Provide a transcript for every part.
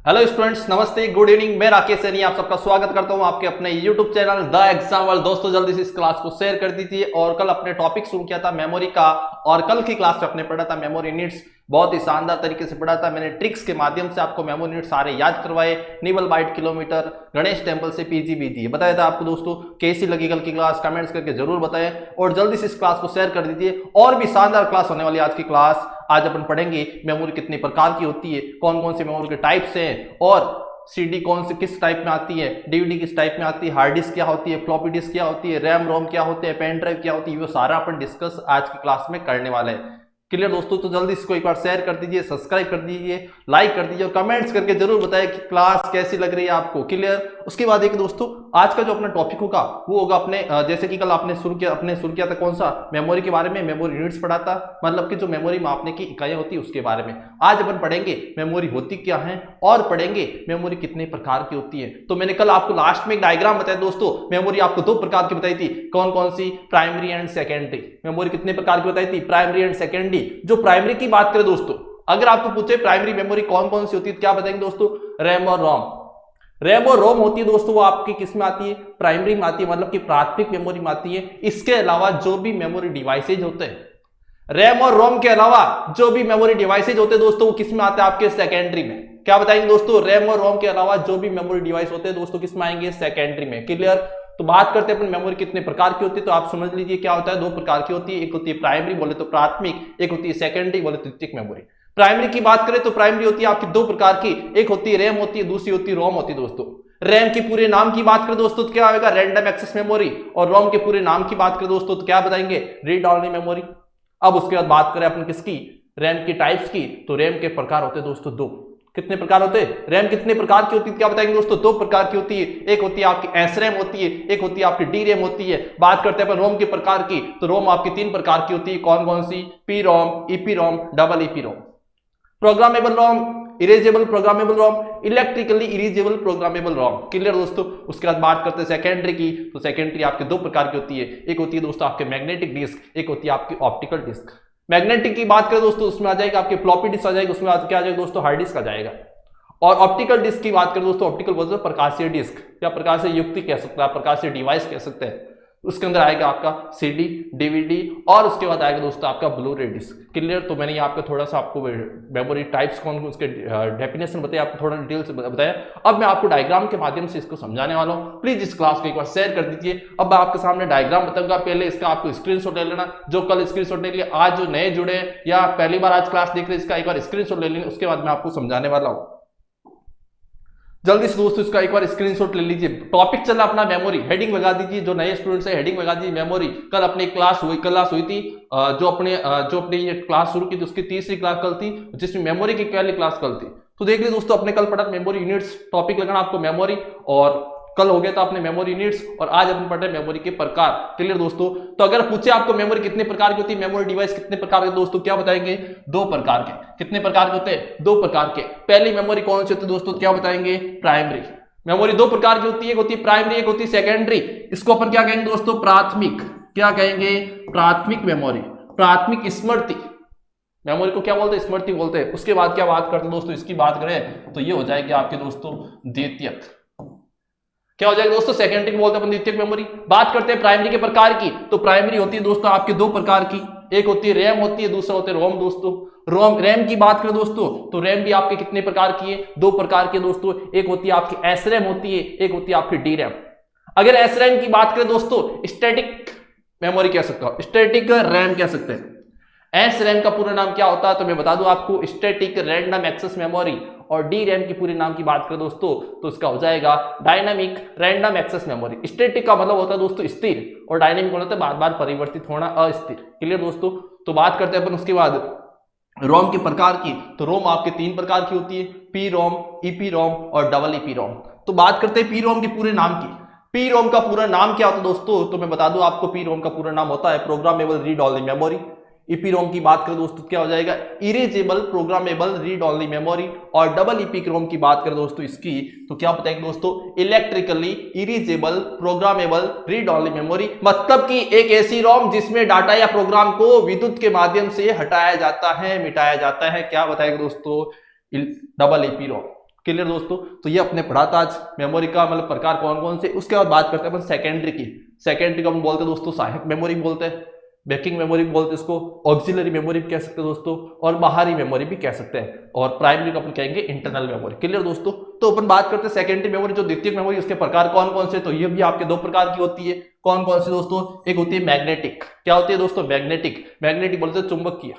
Hello students, नमस्ते, good evening. मैं राकेश सैनी आप सबका स्वागत करता हूं आपके अपने YouTube channel the exam world. दोस्तों जल्दी से इस क्लास को शेयर कर दीजिए। और कल अपने टॉपिक शुरू किया था मेमोरी का, और कल की क्लास में अपने पढ़ा था मेमोरी यूनिट्स। बहुत ही शानदार तरीके से पढ़ा था मैंने, ट्रिक्स के माध्यम से आपको मेमोरी यूनिट सारे याद करवाए। Nibble byte kilometre, Ganesh temple से पीजीबीजी बताया था आपको। दोस्तों कैसी लगी कल की क्लास, कमेंट्स करके जरूर बताएं और जल्दी से इस क्लास को शेयर कर दीजिए। और भी शानदार क्लास होने वाली आज की क्लास। आज अपन पढ़ेंगे मेमोरी कितने प्रकार की होती है, कौन कौन सी मेमोरी के टाइप्स हैं, और सीडी कौन से किस टाइप में आती है, डीवीडी किस टाइप में आती है, हार्ड डिस्क क्या होती है, फ्लॉपी डिस्क क्या होती है, रैम रोम क्या होते हैं, पेन ड्राइव क्या होती है, वो सारा अपन डिस्कस आज की क्लास में करने वाले हैं। क्लियर दोस्तों? तो जल्दी इसको एक बार शेयर कर दीजिए, सब्सक्राइब कर दीजिए, लाइक कर दीजिए और कमेंट्स करके जरूर बताएं कि क्लास कैसी लग रही है आपको। क्लियर? उसके बाद एक दोस्तों आज का जो अपना टॉपिक होगा वो होगा अपने जैसे कि कल आपने शुरू किया था कौन सा, मेमोरी के बारे में, मेमोरी यूनिट्स पढ़ा था, मतलब कि जो मेमोरी मापने की इकाइयां होती है उसके बारे में। आज अपन पढ़ेंगे मेमोरी होती क्या है और पढ़ेंगे मेमोरी कितने प्रकार की होती है। तो मैंने कल आपको लास्ट में एक डायग्राम बताया दोस्तों, मेमोरी आपको दो प्रकार की बताई थी। कौन कौन सी? Primary and secondary. मेमोरी कितने प्रकार की बताई थी? Primary and secondary. जो प्राइमरी की बात करें दोस्तों, अगर आपको पूछे प्राइमरी मेमोरी कौन कौन सी होती है तो क्या बताएंगे दोस्तों? रैम और रोम। रैम और रोम होती है दोस्तों, वो आपकी किस में आती है? प्राइमरी में आती है, मतलब कि प्राथमिक मेमोरी में आती है। इसके अलावा जो भी मेमोरी डिवाइसेज होते हैं, रैम और रोम के अलावा जो भी मेमोरी डिवाइसेज होते हैं दोस्तों, वो किस में आते हैं? आपके सेकेंडरी में। क्या बताएंगे दोस्तों? रैम और रोम के अलावा जो भी मेमोरी डिवाइस होते हैं दोस्तों, किस में आएंगे? सेकेंडरी में। क्लियर? तो बात करते हैं अपन मेमोरी कितने प्रकार की होती है, तो आप समझ लीजिए क्या होता है। दो प्रकार की होती है, एक होती है प्राइमरी बोले तो प्राथमिक, एक होती है सेकेंडरी बोले तो द्वितीयक मेमोरी। प्राइमरी की बात करें तो प्राइमरी होती है आपकी दो प्रकार की, एक होती है रैम होती है, दूसरी होती है रोम होती है दोस्तों। रैम के पूरे नाम की बात करें दोस्तों तो क्या आएगा? Random access memory. और रोम के पूरे नाम की बात करें दोस्तों तो क्या बताएंगे? Read only memory. अब उसके बाद बात करें अपन किसकी? रैम की टाइप्स की, तो रैम के प्रकार होते हैं दोस्तों दो। कितने प्रकार होते हैं? रैम कितने प्रकार की होती है? क्या बताएंगे दोस्तों? दो प्रकार की होती है। एक होती है आपकी एस रैम होती है, एक होती है आपकी डी रैम होती है। बात करते हैं अपन रोम के प्रकार की, तो रोम आपकी तीन प्रकार की होती है। कौन कौन सी? P ROM, EP ROM, double EP ROM. Programmable ROM, erasable programmable ROM, electrically erasable programmable ROM. Clear दोस्तों? उसके बाद बात करते हैं सेकेंडरी की, तो सेकेंडरी आपके दो प्रकार की होती है। एक होती है दोस्तों आपके मैग्नेटिक डिस्क, एक होती है आपकी ऑप्टिकल डिस्क। मैग्नेटिक की बात करें दोस्तों, उसमें आ जाएगा आपके फ्लॉपी डिस्क आ जाएगा, उसमें क्या आ जाएगा दोस्तों? हार्ड डिस्क आ जाएगा। और ऑप्टिकल डिस्क की बात करें दोस्तों, ऑप्टिकल बोलते हैं प्रकाशीय डिस्क, या प्रकाशीय युक्ति कह सकते हैं, प्रकाशीय डिवाइस कह सकते हैं। उसके अंदर आएगा आपका सीडी, डीवीडी, और उसके बाद आएगा दोस्तों आपका ब्लू रे डिस्क। क्लियर? तो मैंने यहाँ पे थोड़ा सा आपको मेमोरी टाइप्स कौन उसके डेफिनेशन बताया, आपको थोड़ा डिटेल से बताया। अब मैं आपको डायग्राम के माध्यम से इसको समझाने वाला हूँ। प्लीज इस क्लास को एक बार शेयर कर दीजिए। अब मैं आपके सामने डायग्राम बताऊंगा, पहले इसका आपको स्क्रीनशॉट ले लेना। जो कल स्क्रीनशॉट ले लिया, आज जो नए जुड़े या पहली बार आज क्लास देख रहे हैं, इसका एक बार स्क्रीनशॉट ले लेंगे। उसके बाद मैं आपको समझाने वाला हूँ। जल्दी से दोस्तों इसका एक बार स्क्रीनशॉट ले लीजिए। टॉपिक चला अपना मेमोरी, हेडिंग लगा दीजिए। जो नए स्टूडेंट्स है हेडिंग लगा दीजिए मेमोरी। कल अपनी क्लास हुई थी, जो अपनी ये क्लास शुरू की थी उसकी तीसरी क्लास कल थी, जिसमें मेमोरी की पहली क्लास कल थी। तो देख लीजिए दोस्तों, अपने कल पढ़ा मेमोरी यूनिट्स, टॉपिक लगाना आपको मेमोरी, और कल हो गया था अपने मेमोरी यूनिट्स, और आज अपन पढ़ रहे मेमोरी के प्रकार। क्लियर दोस्तों? तो अगर पूछे आपको मेमोरी कितने प्रकार की होती है, मेमोरी डिवाइस कितने प्रकार के दोस्तों, क्या बताएंगे? दो प्रकार के। कितने प्रकार के होते हैं? दो प्रकार के। पहली मेमोरी कौन सी होती है दोस्तों? क्या बताएंगे? Primary memory. दो प्रकार की होती है, एक होती है प्राइमरी, एक होती है सेकेंडरी। इसको अपन क्या कहेंगे दोस्तों? प्राथमिक। क्या कहेंगे? प्राथमिक मेमोरी, प्राथमिक स्मृति। मेमोरी को क्या बोलते हैं? स्मृति बोलते हैं। उसके बाद क्या बात करते हैं दोस्तों? इसकी बात करें तो ये हो जाएगी आपके दोस्तों द्वितीयक। क्या हो जाएगा दोस्तों? सेकेंडरी बोलते हैं अपन द्वितीयक मेमोरी। बात करते हैं प्राइमरी के प्रकार की, तो प्राइमरी होती है दोस्तों आपके दो प्रकार की। एक होती है रैम होती है, दूसरा होते है रोम दोस्तों। रोम रैम की बात करें दोस्तों, तो रैम भी आपके कितने प्रकार की है? दो प्रकार के दोस्तों। एक होती है आपकी एस रैम होती है, एक होती है आपकी डी रैम। अगर एस रैम की बात करें दोस्तों, स्टैटिक मेमोरी कह सकते हो, स्टैटिक रैम कह सकते हैं। एस रैम का पूरा नाम क्या होता है तो मैं बता दूं आपको, स्टैटिक रैंडम एक्सेस मेमोरी। और डी रैम की पूरे नाम की बात करें दोस्तों तो इसका हो जाएगा dynamic random access memory. Static का मतलब होता है दोस्तों स्थिर, और डायनामिक होता है बार बार परिवर्तित होना, अस्थिर। क्लियर दोस्तों? तो बात करते हैं अपन उसके बाद रोम के प्रकार की, तो रोम आपके तीन प्रकार की होती है, पी रोम, ईपी रोम और डबल ईपी रोम। तो बात करते हैं पी रोम के पूरे नाम की। पी रोम का पूरा नाम क्या होता है दोस्तों? तो मैं बता दूं आपको, पी रोम का पूरा नाम होता है programmable read only memory. EP ROM की बात करें दोस्तों क्या हो जाएगा? Erasable programmable read only memory. और डबल ईपी रोम की बात करें दोस्तों इसकी, तो क्या बताएंगे दोस्तों? Electrically erasable programmable read only memory. मतलब कि एक ऐसी रोम जिसमें डाटा या प्रोग्राम को विद्युत के माध्यम से हटाया जाता है, मिटाया जाता है। क्या बताएंगे दोस्तों? डबल ईपी रोम। क्लियर दोस्तों। तो ये अपने पढ़ा था आज मेमोरी का मतलब प्रकार कौन कौन से। उसके बाद बात करते हैं अपन सेकेंडरी की। सेकेंडरी को हम बोलते हैं दोस्तों सहायक मेमोरी बोलते हैं, बैकिंग मेमोरी भी बोलते हैं इसको, ऑक्सिलरी मेमोरी भी कह सकते हैं दोस्तों, और बाहरी मेमोरी भी कह सकते हैं, और प्राइमरी को अपन कहेंगे इंटरनल मेमोरी। क्लियर दोस्तों। तो अपन बात करते हैं सेकेंडरी मेमोरी जो द्वितीयक मेमोरी, उसके प्रकार कौन कौन से। तो ये भी आपके दो प्रकार की होती है। कौन कौन से दोस्तों। एक होती है मैग्नेटिक। क्या होती है दोस्तों। मैग्नेटिक। मैग्नेटिक बोलते हैं चुंबकीय।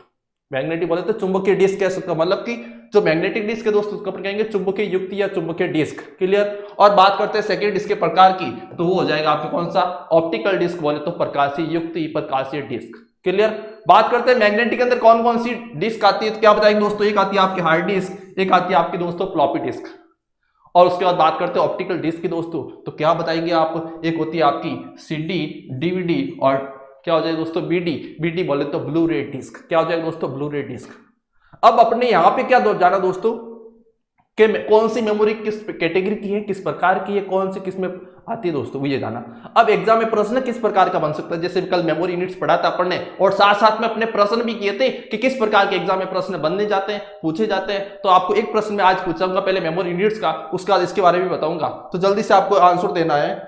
मैग्नेटिक बोलते हैं चुंबकीय डिस्क कह सकते हो, मतलब कि जो मैग्नेटिक डिस्क है दोस्तों उसको अपन कहेंगे चुंबकीय युक्ति या चुंबकीय डिस्क। क्लियर। और बात करते हैं सेकेंड डिस्क के प्रकार की, तो वो हो जाएगा आपका कौन सा। ऑप्टिकल डिस्क बोले तो प्रकाशीय युक्ति, प्रकाशीय डिस्क। क्लियर। बात करते हैं मैग्नेटिक के अंदर कौन कौन सी डिस्क आती है, तो क्या बताएंगे दोस्तों। एक आती है आपकी हार्ड डिस्क, एक आती है आपकी दोस्तों फ्लॉपी डिस्क। और उसके बाद बात करते हैं ऑप्टिकल डिस्क की दोस्तों, तो क्या बताएंगे आप। एक होती है आपकी सीडी, डीवीडी, और क्या हो जाएगा दोस्तों बीडी। बीडी बोले तो ब्लू रे डिस्क। क्या हो जाएगा दोस्तों ब्लू रे डिस्क। अब अपने यहां पे क्या जाना दोस्तों कि कौन सी मेमोरी किस कैटेगरी की है, किस प्रकार की है, कौन सी किस में आती है दोस्तों, ये जाना। अब एग्जाम में प्रश्न किस प्रकार का बन सकता है, जैसे कल मेमोरी यूनिट्स पढ़ा था अपन ने, और साथ साथ में अपने प्रश्न भी किए थे कि किस प्रकार के एग्जाम में प्रश्न बनने जाते हैं, पूछे जाते हैं। तो आपको एक प्रश्न में आज पूछूंगा पहले मेमोरी यूनिट्स का, उसके बाद इसके बारे में बताऊंगा। तो जल्दी से आपको आंसर देना है।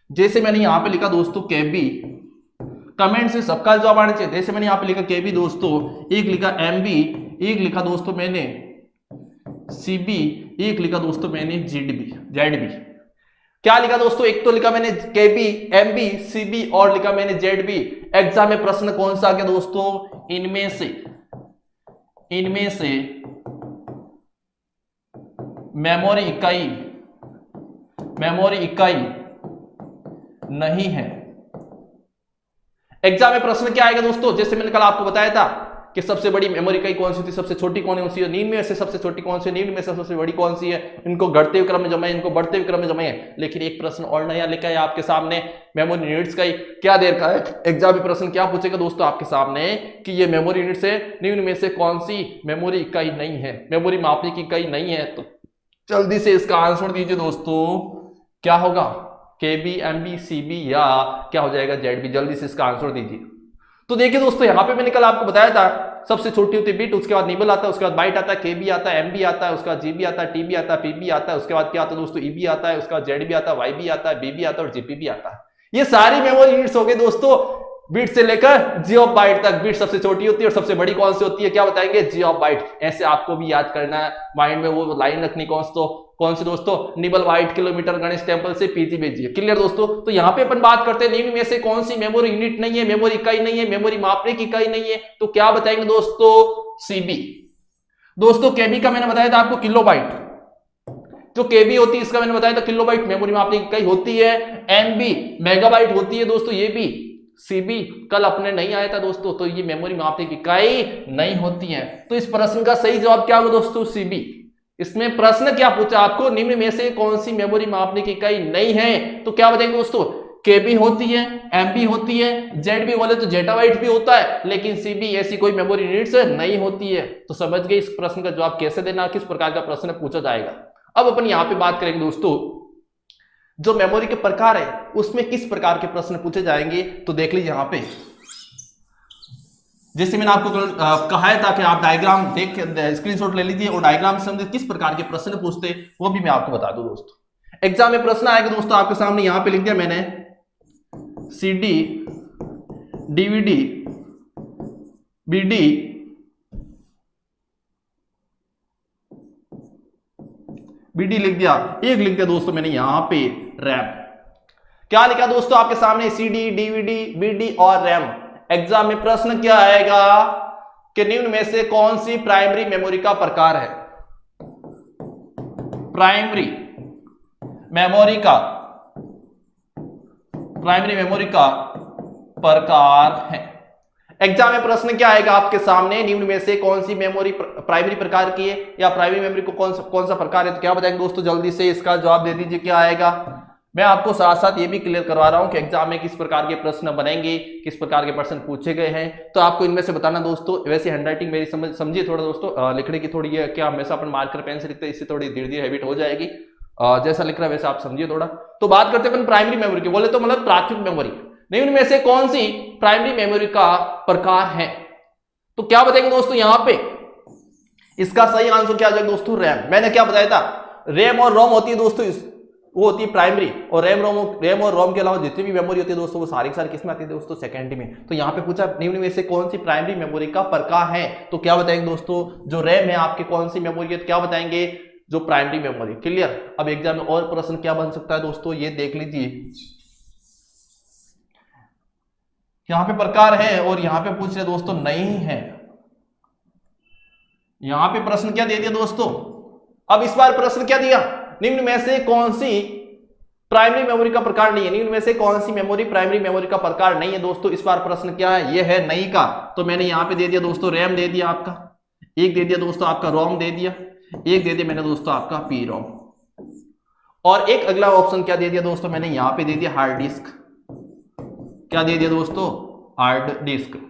जैसे मैंने यहां पर लिखा दोस्तों केबी, कमेंट से सबका जवाब आना चाहिए। जैसे मैंने यहां पे लिखा केबी दोस्तों, एक लिखा एमबी, एक लिखा दोस्तों मैंने सीबी, एक लिखा दोस्तों मैंने जेडबी। क्या लिखा दोस्तों। एक तो लिखा मैंने केबी, एमबी, सीबी, और लिखा मैंने जेडबी। एग्जाम में प्रश्न कौन सा आ गया दोस्तों। इनमें से मेमोरी इकाई नहीं है। एग्जाम में प्रश्न क्या आएगा दोस्तों। जैसे मैंने कल आपको बताया था कि सबसे बड़ी मेमोरी इकाई कौन सी थी, सबसे छोटी कौन सी है, निम्न में से सबसे छोटी कौन सी है, निम्न में से सबसे बड़ी कौन सी है, इनको घटते हुए क्रम में जमाए, इनको बढ़ते हुए क्रम में जमाए। लेकिन एक प्रश्न और नया लिखा है आपके सामने मेमोरी यूनिट्स का ही। क्या देर का है एग्जाम में प्रश्न क्या पूछेगा दोस्तों आपके सामने कि ये मेमोरी यूनिट से निम्न में से कौन सी मेमोरी इकाई नहीं है, मेमोरी मापने की इकाई नहीं है। तो जल्दी से इसका आंसर दीजिए दोस्तों। क्या होगा केबी, एमबी, सीबी, या क्या हो जाएगा जेडबी। जल्दी से इसका आंसर दीजिए। तो देखिए दोस्तों यहां पे मैंने कल आपको बताया था सबसे छोटी होती है बिट, उसके बाद निबल आता है, उसके बाद बाइट आता है, केबी आता है, एमबी आता है, उसके बाद जीबी आता है, टीबी आता है, पीबी आता है, उसके बाद क्या आता है दोस्तों ईबी आता है, उसके बाद जेडबी आता है, वाईबी आता है, बीबी आता है और जीपीबी आता है। ये सारी मेमोरी यूनिट्स हो गए दोस्तों बिट से लेकर जी ऑफ बाइट तक। बिट सबसे छोटी होती है और सबसे बड़ी कौन सी होती है, क्या बताएंगे जी ऑफ बाइट। ऐसे आपको भी याद करना है, माइंड में वो लाइन रखनी कौन सी दोस्तों nibble white kilometre Ganesh temple से पीजी भेजिए। क्लियर दोस्तों। तो यहां पे अपन बात करते हैं निम्न में से कौन सी मेमोरी यूनिट नहीं है, मेमोरी इकाई नहीं है, मेमोरी मापने की इकाई नहीं है। तो क्या बताएंगे दोस्तों सीबी। दोस्तों केबी का मैंने बताया था आपको किलोबाइट, जो केबी होती है इसका मैंने बताया था किलोबाइट मेमोरी मापने की इकाई होती है। एमबी मेगाबाइट होती है दोस्तों, ये भी। सीबी कल अपने नहीं आया था दोस्तों, तो ये मेमोरी मापने की इकाई नहीं होती है। तो इस प्रश्न का सही जवाब क्या होगा दोस्तों सीबी। इसमें प्रश्न क्या पूछा आपको, निम्न में से कौन सी मेमोरी मापने की इकाई नहीं है। तो क्या बताएंगे दोस्तों केबी होती है, एमबी होती है, जेडबी बोले तो जेटाबाइट भी होता है, लेकिन सीबी ऐसी कोई मेमोरी यूनिट्स नहीं होती है। तो समझ गए इस प्रश्न का जवाब कैसे देना, किस प्रकार का प्रश्न पूछा जाएगा। अब अपन यहां पे बात करेंगे दोस्तों जो मेमोरी के प्रकार है उसमें किस प्रकार के प्रश्न पूछे जाएंगे। तो देख लीजिए यहां पे, जैसे मैंने आपको कहा था कि आप डायग्राम देख स्क्रीनशॉट ले लीजिए और डायग्राम से किस प्रकार के प्रश्न पूछते वो भी मैं आपको बता दूं दोस्तों। एग्जाम में प्रश्न आएगा दोस्तों आपके सामने, यहां पे लिख दिया मैंने सीडी, डीवीडी, बीडी, बीडी लिख दिया। एक लिख दिया दोस्तों मैंने यहां पे रैम। क्या लिखा दोस्तों आपके सामने सीडी, डीवीडी, बीडी और रैम। एग्जाम में प्रश्न क्या आएगा कि निम्न में से कौन सी प्राइमरी मेमोरी का प्रकार है। प्राइमरी मेमोरी का प्रकार है। एग्जाम में प्रश्न क्या आएगा आपके सामने, निम्न में से कौन सी मेमोरी प्राइमरी प्रकार की है या प्राइमरी मेमोरी को कौन सा प्रकार है। तो क्या बताएंगे दोस्तों, जल्दी से इसका जवाब दे दीजिए क्या आएगा। मैं आपको साथ साथ ये भी क्लियर करवा रहा हूं कि एग्जाम में किस प्रकार के प्रश्न बनेंगे, किस प्रकार के प्रश्न पूछे गए हैं। तो आपको इनमें से बताना दोस्तों। वैसे हैंडराइटिंग मेरी समझिए थोड़ा दोस्तों, लिखने की थोड़ी है क्या, हमेशा अपन मार्कर पेन से लिखते हैं, इससे थोड़ी धीरे धीरे हैबिट हो जाएगी। जैसा लिख रहा है वैसे आप समझिए थोड़ा। तो बात करते हैं अपन प्राइमरी मेमोरी की, बोले तो मतलब प्राथमिक मेमोरी। निम्न में से कौन सी प्राइमरी मेमोरी का प्रकार है। तो क्या बताएंगे दोस्तों यहां पे, इसका सही आंसर क्या आ जाएगा दोस्तों रैम। मैंने क्या बताया था रैम और रोम होती है दोस्तों, वो होती है प्राइमरी, और रैम और रोम के अलावा जितनी भी मेमोरी होती है दोस्तों वो सारी किस में आती है दोस्तों, सेकेंडरी में। तो यहाँ पे पूछा निम्न में से कौन सी प्राइमरी मेमोरी का प्रकार है, तो क्या बताएंगे दोस्तों, जो रैम है आपके कौन सी मेमोरी है, तो क्या बताएंगे, जो प्राइमरी मेमोरी। क्लियर। अब एग्जाम में और प्रश्न क्या बन सकता है दोस्तों, ये देख लीजिए, यहां पे प्रकार है और यहां पे पूछ रहे दोस्तों नहीं है, यहां पे प्रश्न क्या दे दिया दोस्तों। अब इस बार प्रश्न क्या दिया, निम्न में से कौन सी प्राइमरी मेमोरी का प्रकार नहीं है, निम्न में से कौन सी मेमोरी प्राइमरी मेमोरी का प्रकार नहीं है दोस्तों। इस बार प्रश्न क्या है, ये है नहीं का, तो मैंने यहां पे दे दिया दोस्तों रैम दे दिया आपका, एक दे दिया दोस्तों आपका रोम दे दिया, एक दे दिया मैंने दोस्तों आपका पी रोम, और एक अगला ऑप्शन क्या दे दिया दोस्तों, मैंने यहां पे दे दिया हार्ड डिस्क। क्या दे दिया दोस्तों, हार्ड डिस्क।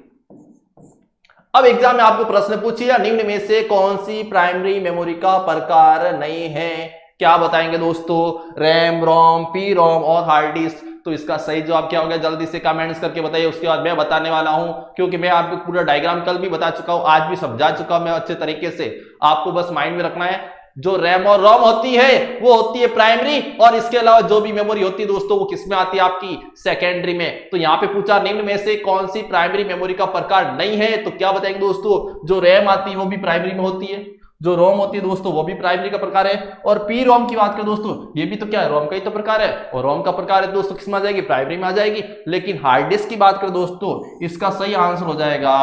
अब एग्जाम में आपको प्रश्न पूछिए निम्न में से कौन सी प्राइमरी मेमोरी का प्रकार नहीं है, क्या बताएंगे दोस्तों, रैम, रोम, पी रोम और हार्ड डिस्क। तो इसका सही जवाब क्या होगा, जल्दी से कमेंट्स करके बताइए, उसके बाद मैं बताने वाला हूं, क्योंकि मैं आपको पूरा डायग्राम कल भी बता चुका हूं, आज भी समझा चुका हूं मैं अच्छे तरीके से। आपको बस माइंड में रखना है, जो रैम और रोम होती है वो होती है प्राइमरी, और इसके अलावा जो भी मेमोरी होती है दोस्तों वो किसमें आती है, आपकी सेकेंडरी में। तो यहां पे पूछा निम्न में से कौन सी प्राइमरी मेमोरी का प्रकार नहीं है, तो क्या बताएंगे दोस्तों, जो रैम आती है वो भी प्राइमरी में होती है, जो रोम होती है दोस्तों वो भी प्राइमरी का प्रकार है, और पी रोम की बात करें दोस्तों ये भी तो क्या है, रोम का ही तो प्रकार है, और रोम का प्रकार है दोस्तों किसमें आ जाएगी, प्राइमरी में आ जाएगी। लेकिन हार्ड डिस्क की बात करें दोस्तों, इसका सही आंसर हो जाएगा,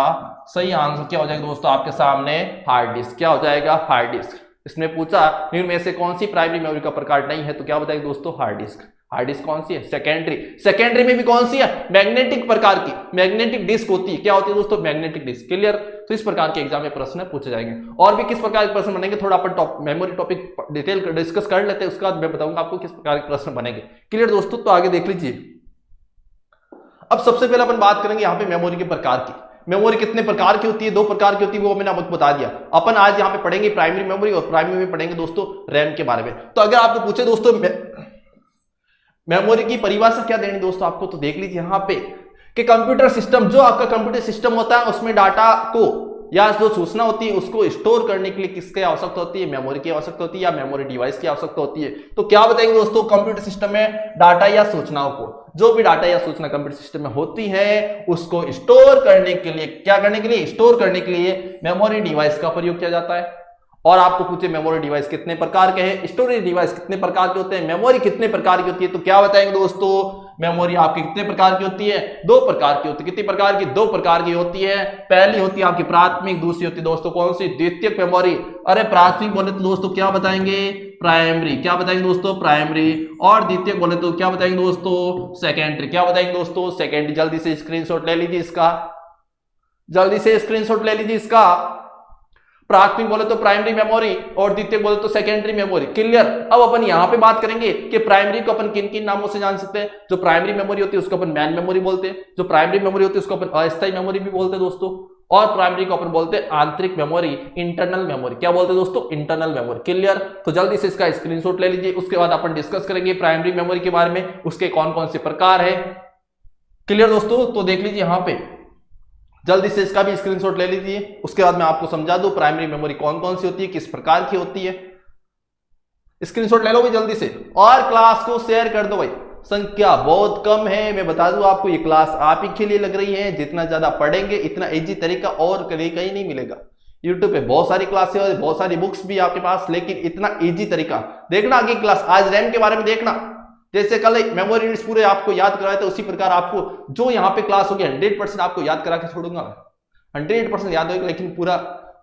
सही आंसर क्या हो जाएगा दोस्तों आपके सामने, हार्ड डिस्क। क्या हो जाएगा, हार्ड डिस्क। इसमें पूछा निम्न में से कौन सी प्राइमरी मेमोरी का प्रकार नहीं है, तो क्या बताएंगे दोस्तों, हार्ड डिस्क। हार्ड डिस्क कौन सी है, सेकेंडरी। सेकेंडरी में भी कौन सी है, मैग्नेटिक प्रकार की, मैग्नेटिक डिस्क होती है। क्या होती है दोस्तों, मैग्नेटिक डिस्क। क्लियर। तो इस प्रकार के एग्जाम में प्रश्न पूछे जाएंगे, और भी किस प्रकार के प्रश्न बनेंगे थोड़ा अपन मेमोरी टॉपिक डिटेल डिस्कस कर लेते हैं, उसके बाद मैं बताऊंगा आपको किस प्रकार के प्रश्न बनेंगे। क्लियर दोस्तों, तो आगे देख लीजिए। अब सबसे पहले अपन बात करेंगे यहाँ पे मेमोरी के प्रकार की। मेमोरी कितने प्रकार की होती है, 2 प्रकार की होती है, वो मैंने आपको बता दिया। अपन आज यहाँ पे पढ़ेंगे प्राइमरी मेमोरी, और प्राइमरी में पढ़ेंगे दोस्तों रैम के बारे में। तो अगर आपको पूछे दोस्तों मेमोरी की परिभाषा क्या देनी दोस्तों आपको, तो देख लीजिए यहाँ पे कि कंप्यूटर सिस्टम, जो आपका कंप्यूटर सिस्टम होता है उसमें डाटा को या जो सूचना होती है उसको स्टोर करने के लिए किसकी आवश्यकता होती है, मेमोरी की आवश्यकता होती है, या मेमोरी डिवाइस की आवश्यकता होती है। तो क्या बताएंगे दोस्तों, कंप्यूटर सिस्टम में डाटा या सूचनाओं को, जो भी डाटा या सूचना कंप्यूटर सिस्टम में होती है उसको स्टोर करने के लिए, क्या करने के लिए, स्टोर करने के लिए मेमोरी डिवाइस का प्रयोग किया जाता है। और आपको पूछे मेमोरी डिवाइस कितने प्रकार के हैं, स्टोरेज डिवाइस कितने प्रकार के होते हैं, मेमोरी कितने प्रकार की होती है, तो क्या बताएंगे दोस्तों, मेमोरी आपकी कितने प्रकार की होती है, 2 प्रकार की होती है। कितनी प्रकार की, 2 प्रकार की होती है। पहली होती है आपकी प्राथमिक, दूसरी होती है दोस्तों कौन सी, द्वितीयक मेमोरी। अरे प्राथमिक बोले तो दोस्तों क्या बताएंगे, प्राइमरी। क्या बताएंगे दोस्तों, प्राइमरी। और द्वितीयक बोले तो क्या बताएंगे दोस्तों, सेकेंडरी। क्या बताएंगे दोस्तों, सेकेंडरी। जल्दी से स्क्रीनशॉट ले लीजिए इसका, जल्दी से स्क्रीनशॉट ले लीजिए इसका। प्राथमिक बोले तो प्राइमरी मेमोरी, और द्वितीय बोले तो सेकेंडरी मेमोरी। क्लियर। अब अपन यहां पे बात करेंगे कि प्राइमरी को अपन किन किन नामों से जान सकते हैं। जो प्राइमरी मेमोरी होती है उसको अपन मैन मेमोरी बोलते हैं, जो प्राइमरी मेमोरी होती है उसको अपन अस्थायी मेमोरी भी बोलते हैं दोस्तों, और प्राइमरी को अपन बोलते हैं आंतरिक मेमोरी, इंटरनल मेमोरी। क्या बोलते हैं दोस्तों, इंटरनल मेमोरी। क्लियर। तो जल्दी से इसका स्क्रीनशॉट ले लीजिए, उसके बाद अपन डिस्कस करेंगे प्राइमरी मेमोरी के बारे में, उसके कौन कौन से प्रकार है। क्लियर दोस्तों, तो देख लीजिए यहां पे, जल्दी से इसका भी स्क्रीनशॉट ले लीजिए, उसके बाद मैं आपको समझा दूं प्राइमरी मेमोरी कौन कौन सी होती है, किस प्रकार की होती है। स्क्रीनशॉट ले लो भाई जल्दी से, और क्लास को शेयर कर दो भाई। संख्या बहुत कम है, मैं बता दूं आपको, ये क्लास आप ही के लिए लग रही है। जितना ज्यादा पढ़ेंगे इतना इजी तरीका और कहीं कहीं नहीं मिलेगा। यूट्यूब पे बहुत सारी क्लासेस और बहुत सारी बुक्स भी आपके पास, लेकिन इतना इजी तरीका देखना आगे क्लास। आज रैम के बारे में देखना, जैसे कल मेमोरी यूनिट्स पूरे आपको याद कराए थे, उसी प्रकार आपको जो यहाँ पे क्लास होगी 100% आपको याद करा के छोड़ूंगा, 100% याद होगी, लेकिन पूरा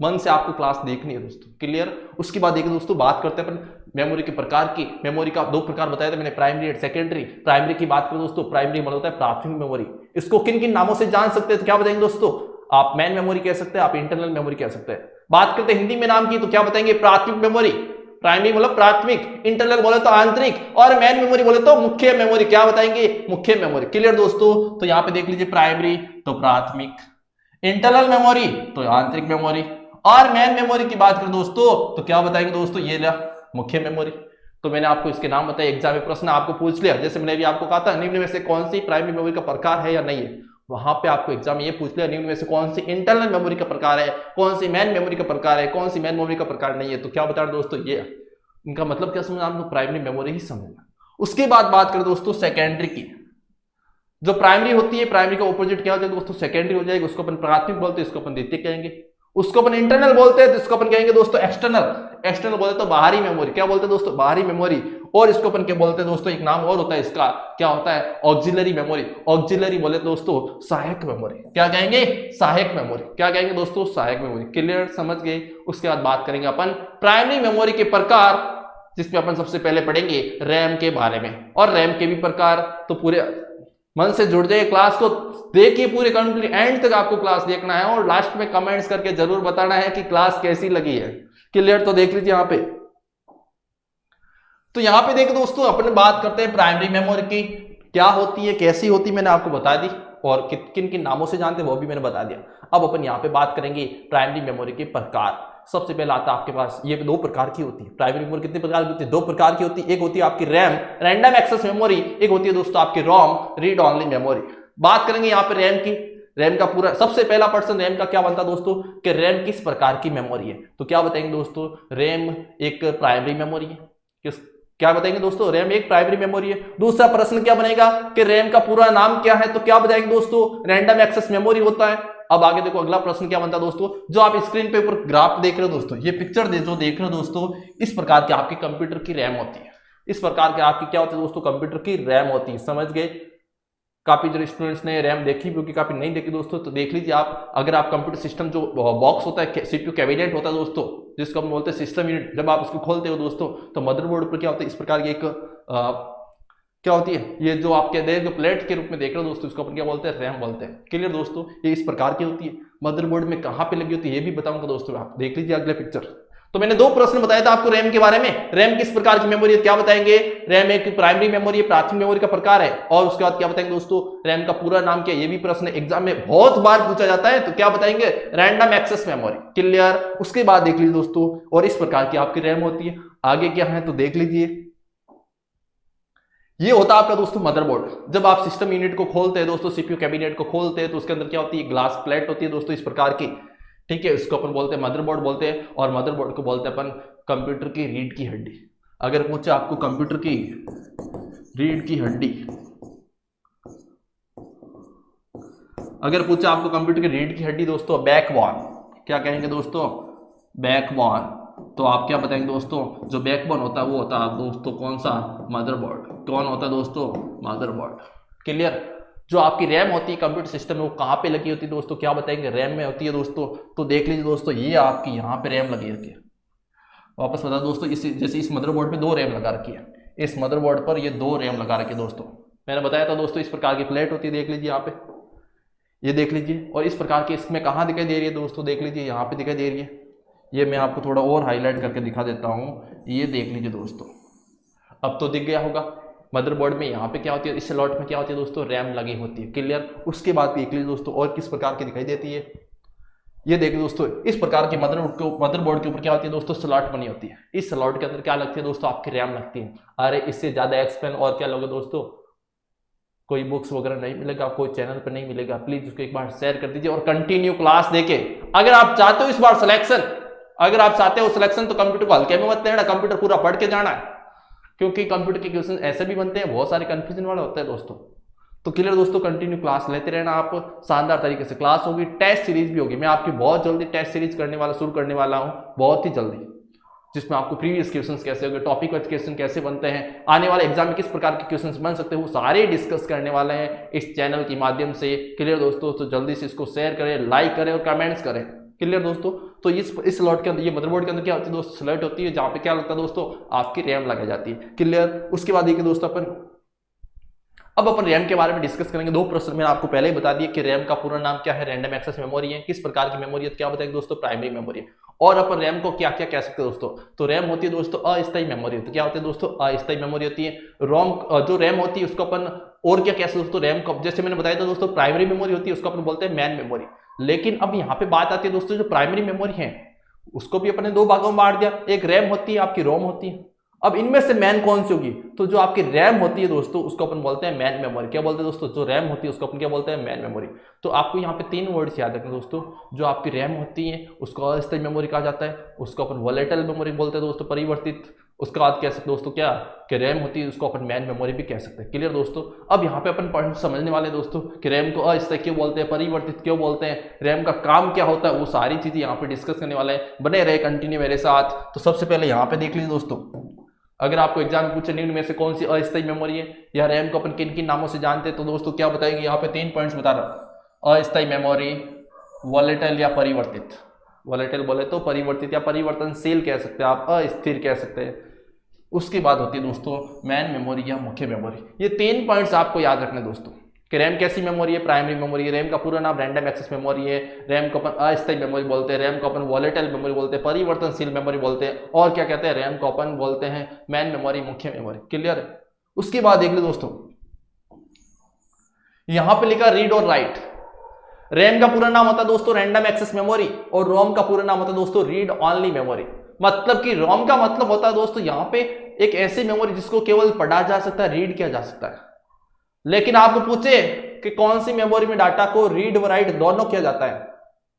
मन से आपको क्लास देखनी है दोस्तों। क्लियर। उसके बाद देखिए दोस्तों, बात करते हैं अपन मेमोरी के प्रकार की। मेमोरी का 2 प्रकार बताया था मैंने, प्राइमरी और सेकेंडरी। प्राइमरी की बात करें दोस्तों, प्राइमरी मतलब होता है प्राथमिक मेमोरी। इसको किन किन नामों से जान सकते हैं, तो क्या बताएंगे दोस्तों, आप मैन मेमोरी कह सकते हैं, आप इंटरनल मेमोरी कह सकते हैं। बात करते हैं हिंदी में नाम की, तो क्या बताएंगे, प्राथमिक मेमोरी। प्राइमरी मतलब प्राथमिक, इंटरनल बोले तो आंतरिक, और मैन मेमोरी बोले तो मुख्य मेमोरी। क्या बताएंगे, मुख्य मेमोरी। क्लियर दोस्तों। तो यहां पे देख लीजिए, प्राइमरी तो प्राथमिक, इंटरनल मेमोरी तो आंतरिक मेमोरी, और मैन मेमोरी की बात करें दोस्तों तो क्या बताएंगे दोस्तों, ये मुख्य मेमोरी। तो मैंने आपको इसके नाम बताए, एग्जाम में प्रश्न आपको पूछ लिया, जैसे मैंने भी आपको कहा था निम्न में से कौन सी प्राइमरी मेमोरी का प्रकार है या नहीं है, वहां पे आपको एग्जाम में ये पूछ लिया निम्न में से कौन सी इंटरनल मेमोरी का प्रकार है, कौन सी मैन मेमोरी का प्रकार है, कौन सी मैन मेमोरी का प्रकार नहीं है। तो क्या बता रहे दोस्तों, ये इनका मतलब क्या समझना आपको, प्राइमरी मेमोरी ही समझना। उसके बाद बात करें दोस्तों सेकेंडरी की। जो प्राइमरी होती है, प्राइमरी का ऑपोजिट क्या हो जाएगा दोस्तों, सेकेंडरी हो जाएगा। उसको अपन प्राथमिक बोलते हैं, इसको अपन द्वितीयक कहेंगे। उसको अपन इंटरनल बोलते हैं तो इसको अपन कहेंगे दोस्तों एक्सटर्नल। एक्सटर्नल बोलते तो बाहरी मेमोरी, क्या बोलते हैं दोस्तों, बाहरी मेमोरी। और इसको अपन क्या बोलते हैं दोस्तों, एक नाम और होता है इसका, क्या होता है, ऑक्सिलरी मेमोरी। ऑक्सिलरी बोले दोस्तों सहायक मेमोरी, क्या कहेंगे, सहायक मेमोरी। क्या कहेंगे दोस्तों, सहायक मेमोरी। क्लियर, समझ गए। उसके बाद बात करेंगे अपन प्राइमरी मेमोरी के प्रकार, जिसमें अपन सबसे पहले पढ़ेंगे रैम के बारे में। और रैम के भी प्रकार, तो पूरे मन से जुड़ जाइए, क्लास को देखिए पूरे कंप्लीट एंड तक आपको क्लास देखना है, और लास्ट में कमेंट्स करके जरूर बताना है कि क्लास कैसी लगी है। क्लियर, तो देख लीजिए यहां पे। तो यहां पे देखो दोस्तों, अपन बात करते हैं प्राइमरी मेमोरी की, क्या होती है, कैसी होती है, मैंने आपको बता दी, और किन किन नामों से जानते हैं वो भी मैंने बता दिया। अब अपन यहां पे बात करेंगे प्राइमरी मेमोरी के प्रकार। सबसे पहला आता है आपके पास, ये दो प्रकार की होती है प्राइमरी मेमोरी। कितने प्रकार की होती है, दो प्रकार की होती है। एक होती है आपकी रैम, रैंडम एक्सेस मेमोरी। एक होती है दोस्तों आपकी रोम, रीड ओनली मेमोरी। बात करेंगे यहाँ पे रैम की। रैम का पूरा सबसे पहला पर्सन रैम का क्या बनता है दोस्तों, कि रैम किस प्रकार की मेमोरी है। तो क्या बताएंगे दोस्तों, रैम एक प्राइमरी मेमोरी है। क्या बताएंगे दोस्तों, रैम एक प्राइमरी मेमोरी है। दूसरा प्रश्न क्या बनेगा कि रैम का पूरा नाम क्या है, तो क्या बताएंगे दोस्तों, रैंडम एक्सेस मेमोरी होता है। अब आगे देखो अगला प्रश्न क्या बनता है दोस्तों, जो आप स्क्रीन पे ऊपर ग्राफ देख रहे हो दोस्तों, ये पिक्चर जो देख रहे हो दोस्तों, इस प्रकार की आपके कंप्यूटर की रैम होती है। इस प्रकार के आपकी क्या होती है दोस्तों, कंप्यूटर की रैम होती है। समझ गए। काफी जो स्टूडेंट्स ने रैम देखी भी होगी, काफी नहीं देखी दोस्तों, तो देख लीजिए आप। अगर आप कंप्यूटर सिस्टम जो बॉक्स होता है, सीपीयू कैबिनेट होता है दोस्तों, जिसको हम बोलते हैं सिस्टम यूनिट, जब आप उसको खोलते हो दोस्तों, तो मदरबोर्ड पर क्या होता है, इस प्रकार की एक क्या होती है, ये जो आपके देख प्लेट के रूप में देख रहे हो दोस्तों, इसको अपन क्या बोलते हैं, रैम बोलते हैं। क्लियर दोस्तों, ये इस प्रकार की होती है। मदरबोर्ड में कहां पे लगी होती है ये भी बताऊंगा दोस्तों, आप देख लीजिए अगले पिक्चर। तो मैंने दो प्रश्न बताया था आपको रैम के बारे में। रैम किस प्रकार की मेमोरी है, क्या बताएंगे, रैम एक प्राइमरी मेमोरी है, प्राथमिक मेमोरी का प्रकार है। और उसके बाद क्या बताएंगे दोस्तों, रैम का पूरा नाम क्या है, ये भी प्रश्न एग्जाम में बहुत बार पूछा जाता है, तो क्या बताएंगे, रैंडम एक्सेस मेमोरी। क्लियर। उसके बाद देख लीजिए दोस्तों, और इस प्रकार की आपकी रैम होती है। आगे क्या है तो देख लीजिए, ये होता है आपका दोस्तों मदरबोर्ड। जब आप सिस्टम यूनिट को खोलते हैं दोस्तों, सीपीयू कैबिनेट को खोलते हैं, तो उसके अंदर क्या होती है, ग्लास प्लेट होती है दोस्तों, इस प्रकार की। ठीक है, इसको अपन बोलते हैं मदरबोर्ड बोलते हैं, और मदरबोर्ड को बोलते हैं अपन कंप्यूटर की रीढ़ की हड्डी। अगर पूछे आपको कंप्यूटर की रीढ़ की हड्डी, अगर पूछे आपको कंप्यूटर की रीढ़ की हड्डी दोस्तों, बैकबोन, क्या कहेंगे दोस्तों, बैकबोन, तो आप क्या बताएंगे दोस्तों, जो बैकबोन होता है वो होता है दोस्तों कौन सा, मदरबोर्ड। कौन होता है दोस्तों, मदरबोर्ड। क्लियर। जो आपकी रैम होती है कंप्यूटर सिस्टम में, वो कहाँ पे लगी होती है दोस्तों, क्या बताएंगे, रैम में होती है दोस्तों। तो देख लीजिए दोस्तों, ये आपकी यहाँ पे रैम लगी रखी है। वापस बता दोस्तों, जैसे इस मदरबोर्ड में दो रैम लगा रखी है, इस मदरबोर्ड पर ये दो रैम लगा रखी है दोस्तों। मैंने बताया था दोस्तों, इस प्रकार की प्लेट होती है, देख लीजिए यहाँ पे, ये देख लीजिए। और इस प्रकार की इसमें कहाँ दिखाई दे रही है दोस्तों, देख लीजिए यहाँ पे दिखाई दे रही है। ये मैं आपको थोड़ा और हाईलाइट करके दिखा देता हूँ, ये देख लीजिए दोस्तों, अब तो दिख गया होगा। मदरबोर्ड में यहाँ पे क्या होती है, इस स्लॉट में क्या होती है दोस्तों, रैम लगी होती है। क्लियर। उसके बाद देख लीजिए दोस्तों, और किस प्रकार की दिखाई देती है, ये देखिए दोस्तों, इस प्रकार के मदरबोर्ड के ऊपर क्या होती है दोस्तों, स्लॉट बनी होती है। इस स्लॉट के अंदर क्या लगती है दोस्तों, आपकी रैम लगती है। अरे इससे ज्यादा एक्सपेंस और क्या लोगे दोस्तों, कोई बुक्स वगैरह नहीं मिलेगा, कोई चैनल पर नहीं मिलेगा। प्लीज उसको एक बार शेयर कर दीजिए और कंटिन्यू क्लास देके, अगर आप चाहते हो इस बार सिलेक्शन, अगर आप चाहते हो सिलेक्शन, तो कंप्यूटर को हल्के में मत लेना, कंप्यूटर पूरा पढ़ के जाना है, क्योंकि कंप्यूटर के क्वेश्चन ऐसे भी बनते हैं, बहुत सारे कंफ्यूजन वाले होते हैं दोस्तों। तो क्लियर दोस्तों, कंटिन्यू क्लास लेते रहना आप, शानदार तरीके से क्लास होगी, टेस्ट सीरीज भी होगी। मैं आपकी बहुत जल्दी टेस्ट सीरीज शुरू करने वाला हूं, बहुत ही जल्दी, जिसमें आपको प्रीवियस क्वेश्चंस कैसे होंगे, टॉपिक वाइज क्वेश्चन कैसे बनते हैं, आने वाले एग्जाम में किस प्रकार के क्वेश्चंस बन सकते हैं, वो सारे डिस्कस करने वाले हैं इस चैनल के माध्यम से। क्लियर दोस्तों, तो जल्दी से इसको शेयर करें, लाइक करें और कमेंट्स करें। क्लियर दोस्तों, तो इस स्लॉट के अंदर, ये मदरबोर्ड के अंदर क्या होती है दोस्तों, स्लॉट होती है, जहां पे क्या लगता है दोस्तों, आपकी रैम लगाई जाती है। क्लियर। उसके बाद देखिए दोस्तों, अब अपन रैम के बारे में डिस्कस करेंगे। दो प्रश्न मैंने आपको पहले ही बता दिया कि रैम का पूरा नाम क्या है, रैंडम एक्सेस मेमोरी है। किस प्रकार की मेमोरी है, क्या बताएंगे दोस्तों, प्राइमरी मेमोरी है। और अपन रैम को क्या क्या कह सकते हैं दोस्तों, तो रैम होती है दोस्तों अस्थायी मेमोरी होती है। क्या होती है दोस्तों, अस्थायी मेमोरी होती है। रोम जो रैम होती है उसको अपन और क्या कह सकते दोस्तों, रैम को जैसे मैंने बताया था दोस्तों, प्राइमरी मेमोरी होती है, उसको अपन बोलते हैं मेन मेमोरी। लेकिन अब यहाँ पे बात आती है दोस्तों, जो प्राइमरी मेमोरी है उसको भी अपने दो भागों में बांट दिया, एक रैम होती है, आपकी रोम होती है। अब इनमें से मैन कौन सी होगी, तो जो आपकी रैम होती है दोस्तों, उसको अपन बोलते हैं मैन मेमोरी। क्या बोलते हैं दोस्तों, जो रैम होती है उसको अपन क्या बोलते हैं, मैन मेमोरी। तो आपको यहाँ पे तीन वर्ड्स याद रखना दोस्तों। जो आपकी रैम होती है उसको अस्थायी मेमोरी कहा जाता है, उसको अपन वोलेटाइल मेमोरी बोलते हैं दोस्तों, परिवर्तित। उसके बाद कह सकते दोस्तों क्या कि रैम होती है, उसको अपन मैन मेमोरी भी कह सकते हैं। क्लियर दोस्तों। अब यहाँ पे अपन पॉइंट समझने वाले दोस्तों कि रैम को अस्थायी क्यों बोलते हैं, परिवर्तित क्यों बोलते हैं, रैम का काम क्या होता है, वो सारी चीजें यहाँ पे डिस्कस करने वाले हैं। बने रहे कंटिन्यू मेरे साथ। तो सबसे पहले यहाँ पे देख लीजिए दोस्तों, अगर आपको एग्जाम में पूछे निम्न में से कौन सी अस्थायी मेमोरी है या रैम को अपन किन किन नामों से जानते हैं, तो दोस्तों क्या बताएंगे, यहाँ पे 3 पॉइंट्स बता रहा। अस्थायी मेमोरी, वॉलेटाइल या परिवर्तित। वॉलेटाइल बोले तो परिवर्तित या परिवर्तनशील कह सकते हैं आप, अस्थिर कह सकते हैं। उसके बाद होती है दोस्तों मैन मेमोरी या मुख्य मेमोरी। ये 3 पॉइंट्स आपको याद रखने दोस्तों कि रैम कैसी मेमोरी है, प्राइमरी मेमोरी है, रैम का पूरा नाम रैंडम एक्सेस मेमोरी है, रैम को अपन अस्थायी मेमोरी बोलते हैं, रैम को अपन वॉलेटाइल मेमोरी बोलते हैं, परिवर्तनशील मेमोरी बोलते हैं, और क्या कहते हैं, रैम को अपन बोलते हैं मैन मेमोरी, मुख्य मेमोरी। क्लियर है। उसके बाद देख लो दोस्तों, यहां पे लिखा रीड और राइट। रैम का पूरा नाम होता है दोस्तों रैंडम एक्सेस मेमोरी, और रोम का पूरा नाम होता है दोस्तों रीड ऑनली मेमोरी। मतलब कि रोम का मतलब होता है दोस्तों यहां पे एक ऐसी मेमोरी जिसको केवल पढ़ा जा सकता है, रीड किया जा सकता है। लेकिन आपको पूछे कि कौन सी मेमोरी में डाटा को रीड व राइट दोनों किया जाता है,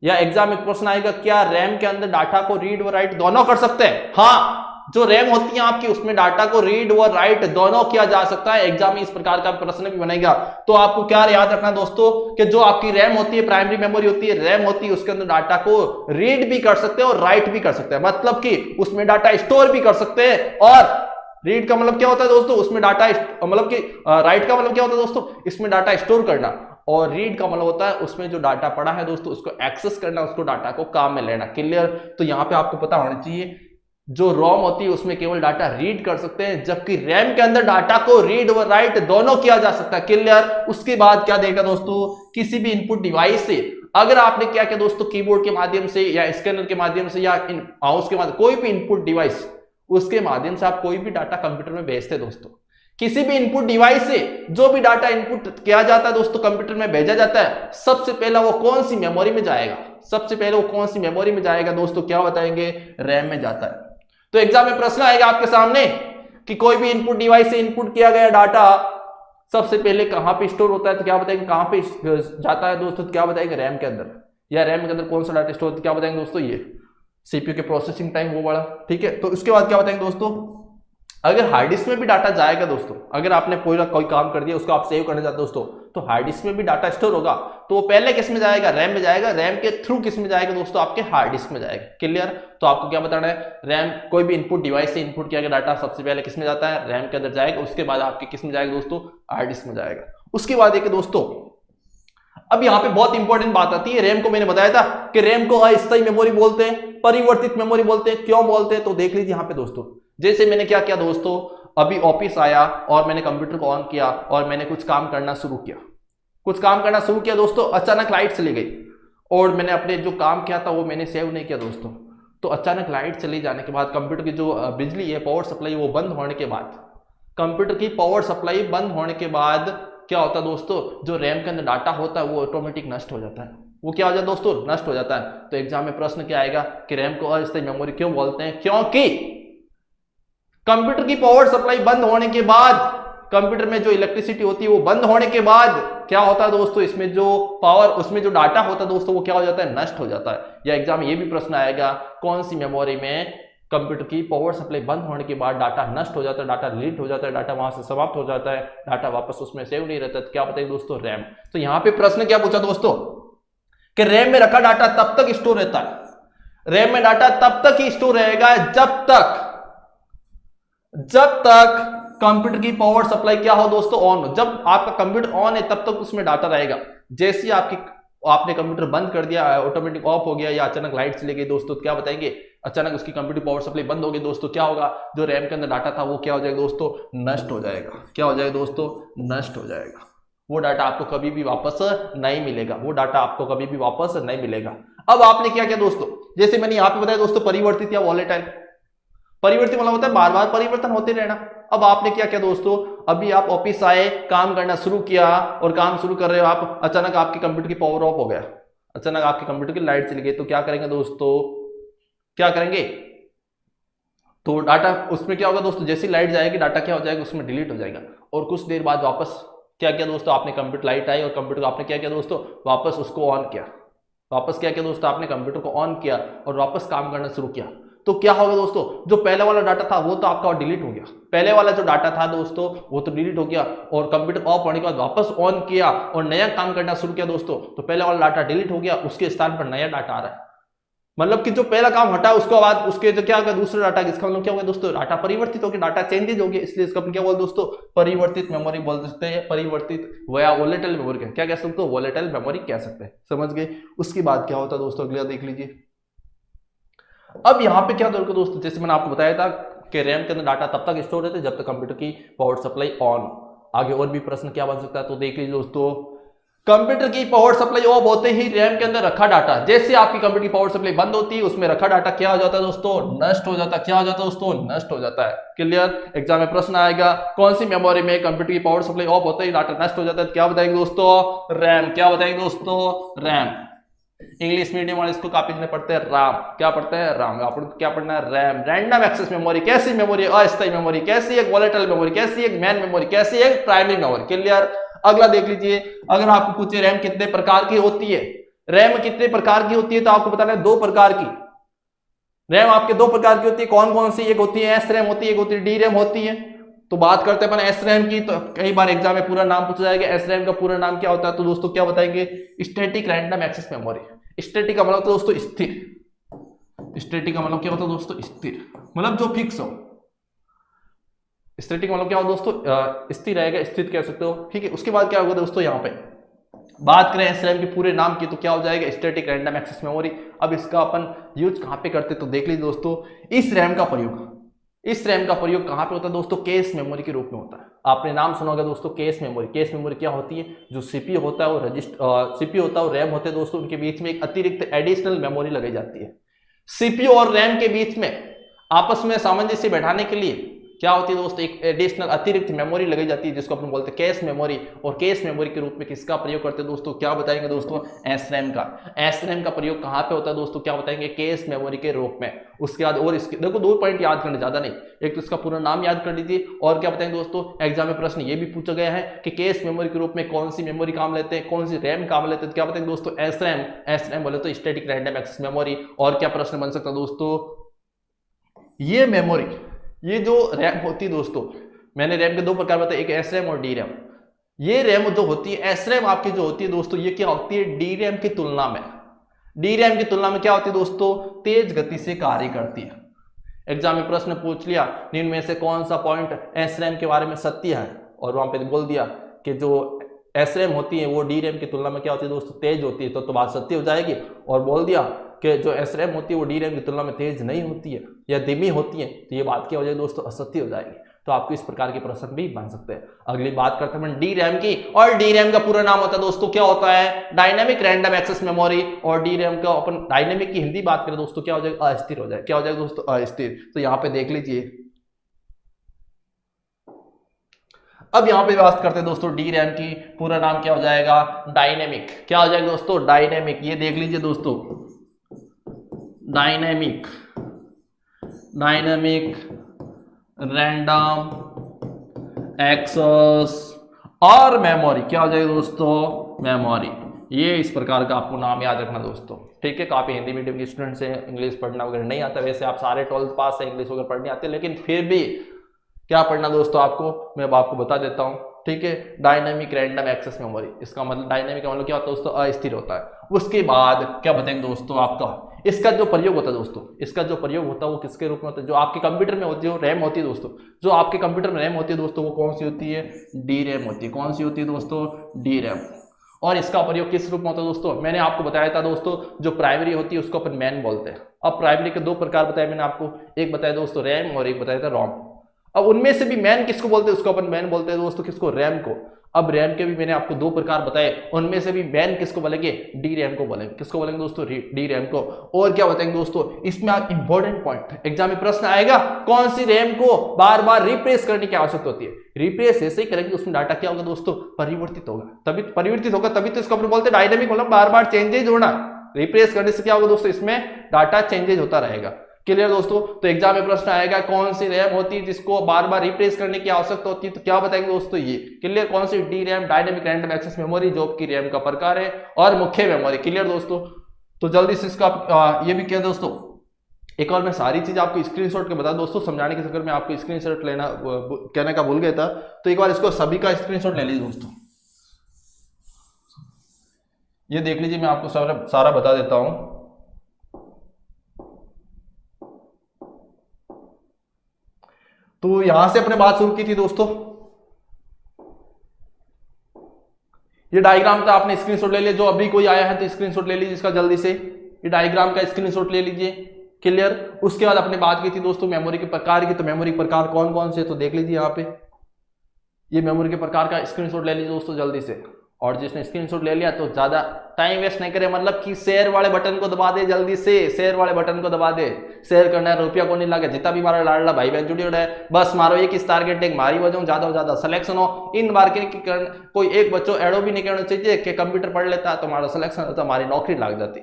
या एग्जाम में क्वेश्चन आएगा क्या रैम के अंदर डाटा को रीड व राइट दोनों कर सकते हैं। हाँ, जो रैम होती है आपकी उसमें डाटा को रीड व राइट दोनों किया जा सकता है। एग्जाम में इस प्रकार का प्रश्न भी बनेगा। तो आपको क्या याद रखना दोस्तों कि जो आपकी रैम होती है, प्राइमरी मेमोरी होती है, रैम होती है, उसके अंदर डाटा को रीड भी कर सकते हैं और राइट भी कर सकते हैं। मतलब कि उसमें डाटा स्टोर भी कर सकते हैं। और रीड का मतलब क्या होता है दोस्तों, उसमें डाटा मतलब कि राइट का मतलब क्या होता है दोस्तों, इसमें डाटा स्टोर करना, और रीड का मतलब होता है उसमें जो डाटा पड़ा है दोस्तों उसको एक्सेस करना, उसको डाटा को काम में लेना। क्लियर। तो यहां पे आपको पता होना चाहिए जो रोम होती है उसमें केवल डाटा रीड कर सकते हैं, जबकि रैम के अंदर डाटा को रीड व राइट दोनों किया जा सकता है। क्लियर। उसके बाद क्या देगा दोस्तों, किसी भी इनपुट डिवाइस से अगर आपने क्या किया दोस्तों, कीबोर्ड के माध्यम से या स्कैनर के माध्यम से या माउस के माध्यम, कोई भी इनपुट डिवाइस, उसके माध्यम से आप कोई भी डाटा कंप्यूटर में भेजते दोस्तों। किसी भी इनपुट डिवाइस से जो भी डाटा इनपुट किया जाता है दोस्तों, कंप्यूटर में भेजा जाता है, सबसे पहला वो कौन सी मेमोरी में जाएगा, सबसे पहले वो कौन सी मेमोरी में जाएगा दोस्तों, क्या बताएंगे, रैम में जाता है। तो एग्जाम में प्रश्न आएगा आपके सामने कि कोई भी इनपुट डिवाइस से इनपुट किया गया डाटा सबसे पहले कहां पे स्टोर होता है, तो क्या बताएंगे, कहां पे जाता है दोस्तों, तो क्या बताएंगे, रैम के अंदर। या रैम के अंदर कौन सा डाटा स्टोर होता है, क्या बताएंगे दोस्तों, ये सीपीयू के प्रोसेसिंग टाइम वो बड़ा। ठीक है। तो उसके बाद क्या बताएंगे दोस्तों, अगर हार्ड डिस्क में भी डाटा जाएगा दोस्तों, अगर आपने पूरा कोई काम कर दिया उसको आप सेव करने जाते दोस्तों, तो हार्ड डिस्क में भी डाटा स्टोर होगा, तो वो पहले किस में जाएगा, रैम में जाएगा, रैम के थ्रू किस में जाएगा दोस्तों, आपके हार्ड डिस्क में जाएगा। क्लियर। तो आपको क्या बताना है, रैम, कोई भी इनपुट डिवाइस से इनपुट किया गया डाटा सबसे पहले किस में जाता है, रैम के अंदर जाएगा, उसके बाद आपके किस में जाएगा दोस्तों, हार्ड डिस्क में जाएगा। उसके बाद देखिए दोस्तों, अब यहां पे बहुत इंपॉर्टेंट बात आती है, रैम को मैंने बताया था कि रैम को अस्थायी मेमोरी बोलते हैं, परिवर्तित मेमोरी बोलते हैं। क्यों बोलते हैं, तो देख लीजिए यहां पे दोस्तों, जैसे मैंने क्या किया दोस्तों, अभी ऑफिस आया और मैंने कंप्यूटर को ऑन किया और मैंने कुछ काम करना शुरू किया दोस्तों, अचानक लाइट चली गई और मैंने अपने जो काम किया था वो मैंने सेव नहीं किया दोस्तों। तो अचानक लाइट चली जाने के बाद कंप्यूटर की जो बिजली है, पावर सप्लाई, वो बंद होने के बाद, कंप्यूटर की पावर सप्लाई बंद होने के बाद क्या होता है दोस्तों, जो रैम के अंदर डाटा होता है वो ऑटोमेटिक नष्ट हो जाता है। वो क्या हो जाता है दोस्तों, नष्ट हो जाता है। तो एग्जाम में प्रश्न क्या आएगा कि रैम को अस्थायी मेमोरी क्यों बोलते हैं, क्योंकि कंप्यूटर की पावर सप्लाई बंद होने के बाद, कंप्यूटर में जो इलेक्ट्रिसिटी होती है वो बंद होने के बाद क्या होता है दोस्तों, इसमें जो पावर, उसमें जो डाटा होता है दोस्तों, वो क्या हो जाता है, नष्ट हो जाता है। या एग्जाम में ये भी प्रश्न आएगा, कौन सी मेमोरी में कंप्यूटर की पावर सप्लाई बंद होने के बाद डाटा नष्ट हो जाता है, डाटा डिलीट हो जाता है, डाटा वहां से समाप्त हो जाता है, डाटा वापस उसमें सेव नहीं रहता, तो क्या बताएंगे दोस्तों, रैम। तो यहां पे प्रश्न क्या पूछा दोस्तों कि रैम में रखा डाटा तब तक स्टोर रहता है, रैम में डाटा तब तक ही स्टोर रहेगा जब तक कंप्यूटर की पावर सप्लाई क्या हो दोस्तों, ऑन हो। जब आपका कंप्यूटर ऑन है तब तक उसमें डाटा रहेगा। जैसे ही आपने कंप्यूटर बंद कर दिया, ऑटोमेटिक ऑफ हो गया, या अचानक लाइट चली गई दोस्तों, तो क्या बताएंगे, अचानक उसकी कंप्यूटर पावर सप्लाई बंद हो गई दोस्तों, क्या होगा, जो रैम के अंदर डाटा था वो क्या हो जाएगा दोस्तों, नष्ट हो जाएगा। क्या हो जाएगा दोस्तों, नष्ट हो जाएगा। वो डाटा आपको कभी भी वापस नहीं मिलेगा, वो डाटा आपको कभी भी वापस नहीं मिलेगा। अब आपने क्या किया दोस्तों, जैसे मैंने यहां पे बताया दोस्तों, परिवर्तित या वॉलेटाइल। परिवर्तित मतलब होता है बार बार परिवर्तन होते रहना। अब आपने क्या किया दोस्तों, अभी आप ऑफिस आए, काम करना शुरू किया और काम शुरू कर रहे हो आप, अचानक आपके कंप्यूटर की पावर ऑफ हो गया, अचानक आपके कंप्यूटर की लाइट चली गई, तो क्या करेंगे दोस्तों, क्या करेंगे, तो डाटा उसमें क्या होगा दोस्तों, जैसी लाइट जाएगी डाटा क्या हो जाएगा, उसमें डिलीट हो जाएगा। और कुछ देर बाद वापस क्या किया दोस्तों, आपने कंप्यूटर, लाइट आई और कंप्यूटर को आपने क्या किया दोस्तों, वापस उसको ऑन किया, वापस क्या किया दोस्तों, आपने कंप्यूटर को ऑन किया और वापस काम करना शुरू किया। तो क्या होगा दोस्तों, जो पहले वाला डाटा था वो तो आपका डिलीट हो गया, पहले वाला जो डाटा था दोस्तों वो तो डिलीट हो गया, और कंप्यूटर ऑफ होने के बाद वापस ऑन किया और नया काम करना शुरू किया दोस्तों, तो पहले वाला डाटा डिलीट हो गया, उसके स्थान पर नया डाटा आ रहा है। मतलब कि जो पहला काम हटा उसके बाद उसके जो क्या होगा दूसरा डाटा, इसका मतलब क्या होगा दोस्तों, डाटा परिवर्तित हो गया, डाटा चेंजेज हो गया, इसलिए इसका अपन क्या बोल दोस्तों, परिवर्तित मेमोरी बोल सकते हैं, परिवर्तित या वोलेटाइल मेमोरी क्या कह सकते हो, वोलेटाइल मेमोरी कह सकते हैं। समझ गए। उसके बाद क्या होता है दोस्तों, अगला देख लीजिए। अब यहाँ पे क्या होगा दोस्तों, जैसे मैंने आपको बताया था कि रैम के अंदर डाटा तब तक स्टोर रहते जब तक कंप्यूटर की पावर सप्लाई ऑन। आगे और भी प्रश्न क्या बन सकता है, तो देख लीजिए दोस्तों, कंप्यूटर की पावर सप्लाई ऑफ होते ही रैम के अंदर रखा डाटा, जैसे आपकी कंप्यूटर की पावर सप्लाई बंद होती है उसमें रखा डाटा क्या हो जाता है दोस्तों, नष्ट हो जाता है। क्या हो जाता है दोस्तों, नष्ट हो जाता है। क्लियर। एग्जाम में प्रश्न आएगा, कौन सी मेमोरी में कंप्यूटर की पावर सप्लाई ऑफ होते ही डाटा नष्ट हो जाता है, क्या बताएंगे दोस्तों, रैम। क्या बताएंगे दोस्तों, रैम। इंग्लिश मीडियम वाले इसको काफी जने पढ़ते हैं राम। क्या पढ़ते हैं, राम। अपन क्या पढ़ना है, रैम। Random access memory. कैसी मेमोरी, अस्थायी मेमोरी। कैसी, एक वोलेटाइल मेमोरी। कैसी, एक मेन मेमोरी। कैसी, एक प्राइमरी मेमोरी। क्लियर। अगला देख लीजिए, अगर आपको पूछे रैम कितने प्रकार की होती है, रैम कितने प्रकार की होती है, तो आपको बताना है 2 प्रकार की रैम आपके 2 प्रकार की होती है। कौन कौन सी, एक होती है एस रैम होती है, एक होती है डी रैम होती है। तो बात करते हैं अपन एस रैम की, तो कई बार एग्जाम में पूरा नाम पूछा जाएगा, एस रैम का पूरा नाम क्या होता है, तो दोस्तों क्या बताएंगे, static random access memory. Static का मतलब तो दोस्तों स्थिर। स्टैटिक का मतलब क्या होता है दोस्तों, स्थिर, मतलब जो फिक्स हो। स्टैटिक मतलब क्या हो दोस्तों, स्थिर रहेगा, स्थिर कह सकते हो। ठीक है। उसके बाद क्या होगा दोस्तों, यहाँ पे बात करें एस रैम के पूरे नाम की, तो क्या हो जाएगा, स्टैटिक रैंडम एक्सेस मेमोरी। अब इसका अपन यूज कहां पे करते, तो देख लीजिए दोस्तों, इस रैम का प्रयोग कहां पे होता है दोस्तों, केस मेमोरी के रूप में होता है। आपने नाम सुना होगा दोस्तों, केस मेमोरी। केस मेमोरी क्या होती है, जो सीपीयू होता है और सीपीयू होता है और रैम होते हैं दोस्तों, उनके बीच में एक अतिरिक्त एडिशनल मेमोरी लगाई जाती है। सीपीयू और रैम के बीच में आपस में सामंजस्य बैठाने के लिए क्या होती है दोस्तों, एक एडिशनल अतिरिक्त मेमोरी लगाई जाती है, जिसको अपन बोलते हैं केस मेमोरी। और केस मेमोरी के रूप में किसका प्रयोग करते हैं दोस्तों, क्या बताएंगे दोस्तों, एस रैम का। एस रैम का प्रयोग कहां पे होता है दोस्तों, क्या बताएंगे, केस मेमोरी के रूप में। उसके बाद और इसके देखो 2 पॉइंट याद करने, ज्यादा नहीं, एक तो इसका पूरा नाम याद कर लीजिए, और क्या बताएंगे दोस्तों, एग्जाम में प्रश्न ये भी पूछा गया है कि केस मेमोरी के रूप में कौन सी मेमोरी काम लेते हैं, कौन सी रैम काम लेते हैं, क्या बताएंगे दोस्तों, एस रैम। एस रैम बोले तो स्टैटिक रैंडम एक्सेस मेमोरी। और क्या प्रश्न बन सकता है दोस्तों, ये मेमोरी, ये जो रैम होती है दोस्तों, मैंने रैम के 2 प्रकार बताए, एक एस रैम और डी रैम। ये रैम जो होती है, एस रैम आपकी जो होती है दोस्तों, ये क्या होती है, डी रैम की तुलना में, डी रैम की तुलना में क्या होती है दोस्तों, तेज गति से कार्य करती है। एग्जाम में प्रश्न पूछ लिया, निम्न में से कौन सा पॉइंट एस रैम के बारे में सत्य है, और वहां पे बोल दिया कि जो एस रैम होती है वो डी रैम की तुलना में क्या होती है दोस्तों, तेज होती है, तो बात सत्य हो जाएगी। और बोल दिया कि जो एस रैम होती है वो डी रैम की तुलना में तेज नहीं होती है या धीमी होती है, तो ये बात क्या हो जाएगी दोस्तों, असत्य हो जाएगी। तो आपको इस प्रकार के प्रश्न भी बन सकते हैं। अगली बात करते हैं डी रैम की, और डी रैम का पूरा नाम होता है दोस्तों, क्या होता है, डायनेमिक रैंडम एक्सेस मेमोरी। और डी रैम का अपन डायनेमिक की हिंदी बात करें दोस्तों, क्या हो जाएगा, अस्थिर हो जाएगा। क्या हो जाएगा दोस्तों, अस्थिर। तो यहाँ पे देख लीजिए, अब यहां पे बात करते हैं दोस्तों डी रैम की, पूरा नाम क्या हो जाएगा, डायनेमिक। क्या हो जाएगा दोस्तों, डायनेमिक। ये देख लीजिए दोस्तों, डायनेमिक रैंडम एक्सेस और मेमोरी। क्या हो जाएगा दोस्तों, मेमोरी। ये इस प्रकार का आपको नाम याद रखना दोस्तों। ठीक है। काफी हिंदी मीडियम के स्टूडेंट से इंग्लिश पढ़ना वगैरह नहीं आता, वैसे आप सारे 12th पास है, इंग्लिश वगैरह पढ़ने आते हैं, लेकिन फिर भी क्या पढ़ना दोस्तों आपको, मैं अब आपको बता देता हूं। ठीक है। डायनेमिक रैंडम एक्सेस मेमोरी, इसका मतलब डायनेमिक का मतलब क्या होता है दोस्तों, अस्थिर होता है। उसके बाद क्या बताएंगे दोस्तों, आपका इसका जो प्रयोग होता है दोस्तों, इसका जो प्रयोग होता है वो किसके रूप में होता है, जो आपके कंप्यूटर में होती है, रैम होती है दोस्तों, जो आपके कंप्यूटर में रैम होती है दोस्तों, वो कौन सी होती है, डी रैम होती है। कौन सी होती है दोस्तों, डी रैम। और इसका प्रयोग किस रूप में होता है दोस्तों, मैंने आपको बताया था दोस्तों, जो प्राइमरी होती है उसको अपन मैन बोलते हैं। अब प्राइमरी के 2 प्रकार बताए मैंने आपको, एक बताया दोस्तों रैम और एक बताया था रोम। अब उनमें से भी मैन किसको बोलते हैं, उसको अपन मैन बोलते हैं दोस्तों, किसको, रैम को। अब रैम के भी मैंने आपको 2 प्रकार बताए, उनमें से भी मैन किसको बोलेंगे, डी रैम को बोलेंगे। किसको बोलेंगे दोस्तों, डी रैम को। और क्या बताएंगे दोस्तों, इसमें आप इंपॉर्टेंट पॉइंट, एग्जाम में प्रश्न आएगा, कौन सी रैम को बार बार रिप्लेस करने की आवश्यकता होती है। रिप्लेस ऐसे ही करेंगे उसमें डाटा क्या होगा दोस्तों, परिवर्तित होगा। तभी परिवर्तित होगा, तभी तो इसको अपन बोलते हैं डायनेमिक, मतलब बार बार चेंजेज होना। रिप्लेस करने से क्या होगा दोस्तों, इसमें डाटा चेंजेज होता रहेगा। क्लियर दोस्तों। तो एग्जाम में प्रश्न आएगा, कौन सी रैम होती है जिसको बार बार रिप्लेस करने की आवश्यकता होती है, तो क्या बताएंगे दोस्तों, ये। क्लियर। कौन सी, D RAM, dynamic random access memory, जो की रैम का प्रकार है, और मुख्य मेमोरी। क्लियर दोस्तों। तो जल्दी से इसका ये भी क्या दोस्तों, एक और मैं सारी चीज आपको स्क्रीनशॉट के बता दोस्तों, समझाने के चक्कर में आपको स्क्रीनशॉट लेना कहने का भूल गया था, तो एक बार इसको सभी का स्क्रीनशॉट ले लीजिए दोस्तों। ये देख लीजिए, मैं आपको सारा बता देता हूं। तो यहां से अपने बात शुरू की थी दोस्तों, ये डायग्राम का आपने स्क्रीनशॉट ले लिया, जो अभी कोई आया है तो स्क्रीनशॉट ले लीजिए इसका जल्दी से, ये डायग्राम का स्क्रीनशॉट ले लीजिए, क्लियर। उसके बाद अपने बात की थी दोस्तों मेमोरी के प्रकार की, तो मेमोरी प्रकार कौन कौन से, तो देख लीजिए यहाँ पे, ये मेमोरी के प्रकार का स्क्रीनशॉट ले लीजिए दोस्तों जल्दी से। और जिसने स्क्रीनशॉट ले लिया तो ज्यादा टाइम वेस्ट नहीं करे, मतलब कि शेयर वाले बटन को दबा दे, जल्दी से शेयर वाले बटन को दबा दे, शेयर करना है, रुपया को नहीं लगे, जितना भी मारा लाडला भाई बहन जुड़ी है, बस मारो एक इस टारगेट एक मारी वजह ज्यादा से ज्यादा सिलेक्शन हो। इन बार के कोई एक बच्चों एडो भी नहीं करना चाहिए कि कंप्यूटर पढ़ लेता तो हमारा सिलेक्शन होता, हमारी नौकरी लग जाती।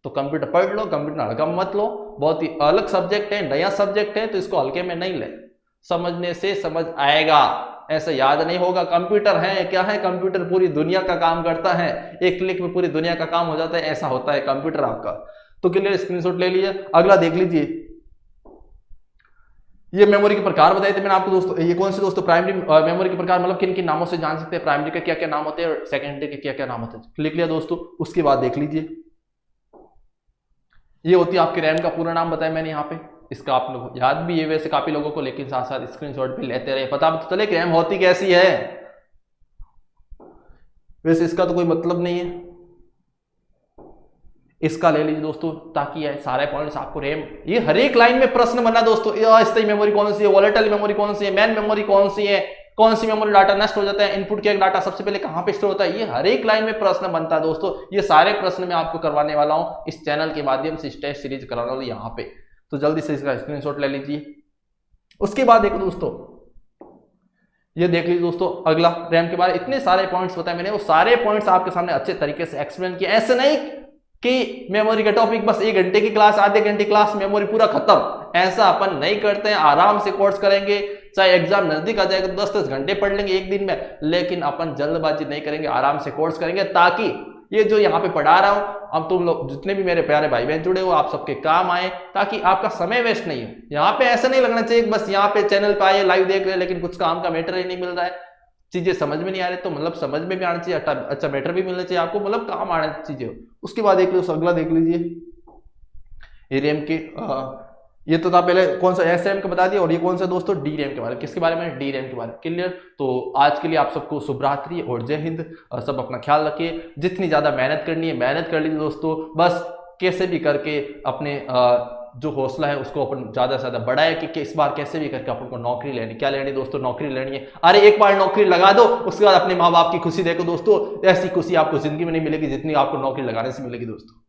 तो कंप्यूटर पढ़ लो, कंप्यूटर हल्का मत लो, बहुत ही अलग सब्जेक्ट है, नया सब्जेक्ट है, तो इसको हल्के में नहीं ले, समझने से समझ आएगा, ऐसे याद नहीं होगा। कंप्यूटर है क्या है, कंप्यूटर पूरी दुनिया का काम करता है, एक क्लिक में पूरी दुनिया का काम हो जाता है, ऐसा होता है कंप्यूटर आपका। तो क्लियर, स्क्रीनशॉट ले लीजिए। अगला देख लीजिए, ये मेमोरी के प्रकार बताए थे मैंने आपको दोस्तों, ये कौन से दोस्तों, प्राइमरी मेमोरी के प्रकार, मतलब किन किन नामों से जान सकते हैं, प्राइमरी के क्या क्या नाम होते हैं और सेकेंडरी के क्या क्या नाम होते हैं, लिख लिया दोस्तों। उसके बाद देख लीजिए, ये होती है आपके रैम का पूरा नाम बताया मैंने यहाँ पे, इसका आप लोग याद भी है वैसे काफी लोगों को, लेकिन साथ साथ स्क्रीनशॉट भी लेते रहे, पता तो चले कि रैम होती कैसी है, वैसे इसका तो कोई मतलब नहीं है, इसका ले लीजिए दोस्तों, ताकि ये सारे पॉइंट्स आपको रैम, ये हर एक लाइन में प्रश्न बना दोस्तों, अस्थायी मेमोरी कौन सी है, वोलेटाइल मेमोरी कौन सी है, मेन मेमोरी कौन सी है, कौन सी मेमोरी डाटा नष्ट हो जाता है, इनपुट किया डाटा सबसे पहले कहां पे स्टोर होता है, ये हर एक लाइन में प्रश्न बनता है दोस्तों। ये सारे प्रश्न मैं आपको करवाने वाला हूं इस चैनल के माध्यम से, इस टेस्ट सीरीज कराने वाला यहाँ पे, तो जल्दी से इसका स्क्रीनशॉट ले लीजिए। उसके बाद देखो दोस्तों, ये देख लीजिए दोस्तों, अगला रैम के बारे में इतने सारे पॉइंट्स बताए मैंने, वो सारे पॉइंट्स आपके सामने अच्छे तरीके से एक्सप्लेन किए, ऐसे नहीं कि मेमोरी का टॉपिक बस 1 घंटे की क्लास, आधे घंटे क्लास, मेमोरी पूरा खत्म, ऐसा अपन नहीं करते हैं। आराम से कोर्स करेंगे, चाहे एग्जाम नजदीक आ जाएगा 10-10 घंटे पढ़ लेंगे एक दिन में, लेकिन अपन जल्दबाजी नहीं करेंगे, आराम से कोर्स करेंगे, ताकि ये जो यहाँ पे पढ़ा रहा हूं, अब तुम लोग जितने भी मेरे प्यारे भाई बहन जुड़े हो, आप सबके काम आए, ताकि आपका समय वेस्ट नहीं हो। यहाँ पे ऐसा नहीं लगना चाहिए बस यहाँ पे चैनल पे आए लाइव देख रहे लेकिन कुछ काम का मैटर ही नहीं मिल रहा है, चीजें समझ में नहीं आ रही, तो मतलब समझ में भी आना चाहिए, अच्छा मैटर भी मिलना चाहिए आपको, मतलब काम आना चीजें। उसके बाद देख लो, अगला देख लीजिए, ये रैम के ये तो था पहले कौन सा एस रैम का बता दिया, और ये कौन सा दोस्तों, डी रैम के बारे में, किसके बारे में, डी रैम के बारे में, क्लियर। तो आज के लिए आप सबको शुभ रात्रि और जय हिंद, सब अपना ख्याल रखिए, जितनी ज्यादा मेहनत करनी है मेहनत कर लीजिए दोस्तों, बस कैसे भी करके अपने जो हौसला है उसको अपन ज्यादा से ज्यादा बढ़ाए कि इस बार कैसे भी करके अपन को नौकरी लेनी, क्या लेनी दोस्तों, नौकरी लेनी है। अरे एक बार नौकरी लगा दो, उसके बाद अपने माँ बाप की खुशी देखो दोस्तों, ऐसी खुशी आपको जिंदगी में नहीं मिलेगी जितनी आपको नौकरी लगाने से मिलेगी दोस्तों।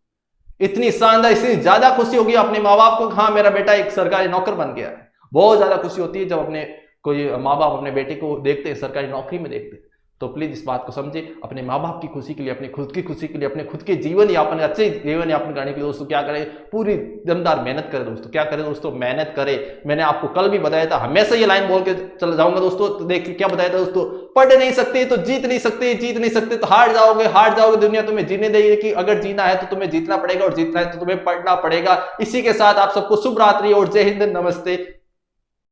इतनी शानदार, इतनी ज्यादा खुशी होगी अपने माँ बाप को, हाँ मेरा बेटा एक सरकारी नौकर बन गया है, बहुत ज्यादा खुशी होती है जब अपने कोई माँ बाप अपने बेटे को देखते हैं सरकारी नौकरी में देखते हैं। तो प्लीज इस बात को समझे, अपने माँ बाप की खुशी के लिए, अपनी खुद की खुशी के लिए, अपने खुद के जीवन यापन, अच्छे जीवन यापन करने के लिए दोस्तों क्या करें, पूरी दमदार मेहनत करें दोस्तों। क्या करें दोस्तों, मेहनत करें। मैंने आपको कल भी बताया था, हमेशा ये लाइन बोल के चल जाऊंगा दोस्तों। तो देखिए क्या बताया था दोस्तों, पढ़ नहीं सकते तो जीत नहीं सकते, जीत नहीं सकते तो हार जाओगे, हार जाओगे दुनिया तुम्हें जीने देगी, कि अगर जीना है तो तुम्हें जीतना पड़ेगा और जीतना है तो तुम्हें पढ़ना पड़ेगा। इसी के साथ आप सबको शुभ रात्रि और जय हिंद, नमस्ते।